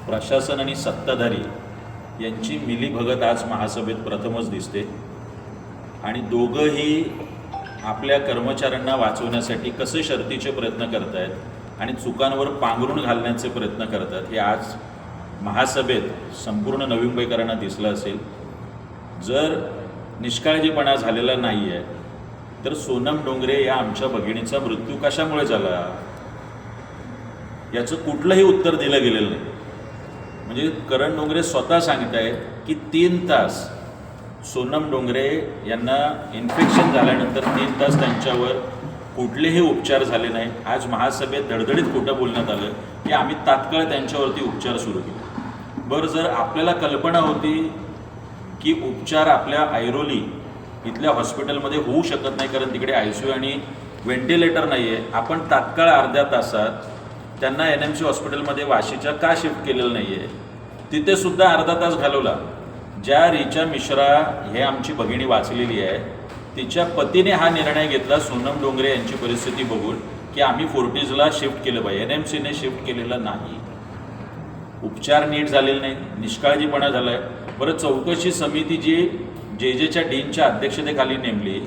प्रशासन आणि सत्ताधारी यांची मिलीभगत आज महासभेत प्रथमच दिसते आणि दोघंही आपल्या कर्मचाऱ्यांना वाचवण्यासाठी कसे शर्तीचे प्रयत्न करत आहेत आणि चुकांवर पांघरून घालण्याचे प्रयत्न करतात हे आज महासभेत संपूर्ण नवी मुंबईकरांना दिसलं असेल. जर निष्काळजीपणा झालेला नाही आहे तर सोनम डोंगरे या आमच्या भगिनीचा मृत्यू कशामुळे झाला याचं कुठलंही उत्तर दिलं गेलेलं नाही. म्हणजे करण डोंगरे स्वतः सांगत आहेत की 3 तास सोनम डोंगरे यांना इन्फेक्शन झाल्यानंतर 3 तास त्यांच्यावर कुठलेही उपचार झाले नाही. आज महासभेत धडधडीत खोटं बोलण्यात आलं की आम्ही तात्काळ त्यांच्यावरती उपचार सुरू केले. बरं, जर आपल्याला कल्पना होती की उपचार आपल्या ऐरोली इथल्या हॉस्पिटलमध्ये होऊ शकत नाही कारण तिकडे ICU आणि व्हेंटिलेटर नाही आहे, आपण तात्काळ अर्ध्या तासात त्यांना NMC हॉस्पिटलमध्ये वाशीच्या का शिफ्ट केलेलं नाही आहे? तिथे सुद्धा अर्धा तास घालवला. ज्या रिचा मिश्रा हे आमची भगिनी वाचलेली आहे तिच्या पतीने हा निर्णय घेतला सोनम डोंगरे यांची परिस्थिती बघून की आम्ही फोर्टिजला शिफ्ट केलं पाहिजे. NMCने शिफ्ट केलेलं नाही. उपचार नीट झालेले नाही, निष्काळजीपणा झाला आहे. बरं, चौकशी समिती जी JJच्या डीनच्या अध्यक्षतेखाली नेमली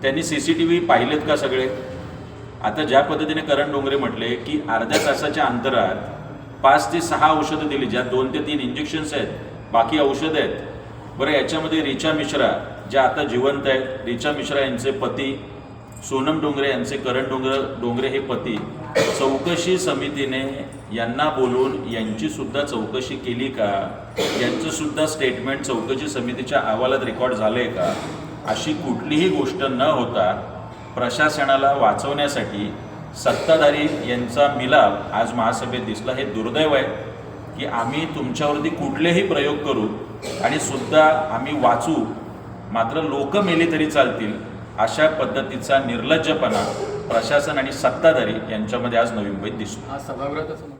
त्यांनी CCTV पाहिलेत का सगळे? आता ज्या पद्धतीने करण डोंगरे म्हटले की अर्ध्या तासाच्या अंतरात 5 ते 6 औषधं दिली, ज्यात 2 ते 3 इंजेक्शन्स आहेत, बाकी औषधं आहेत. बरं, याच्यामध्ये रिचा मिश्रा ज्या आता जिवंत आहेत, रिचा मिश्रा यांचे पती सोनम डोंगरे यांचे करण डोंगरे हे पती, चौकशी समितीने यांना बोलून यांचीसुद्धा चौकशी केली का? यांचंसुद्धा स्टेटमेंट चौकशी समितीच्या अहवालात रेकॉर्ड झालं आहे का? अशी कुठलीही गोष्ट न होता प्रशासनाला वाचवण्यासाठी सत्ताधारी यांचा मिलाप आज महासभेत दिसला. हे दुर्दैव आहे की आम्ही तुमच्यावरती कुठलेही प्रयोग करू आणि सुद्धा आम्ही वाचू, मात्र लोक मेले तरी चालतील अशा पद्धतीचा निर्लज्जपणा प्रशासन आणि सत्ताधारी यांच्यामध्ये आज नवी मुंबईत दिसतो.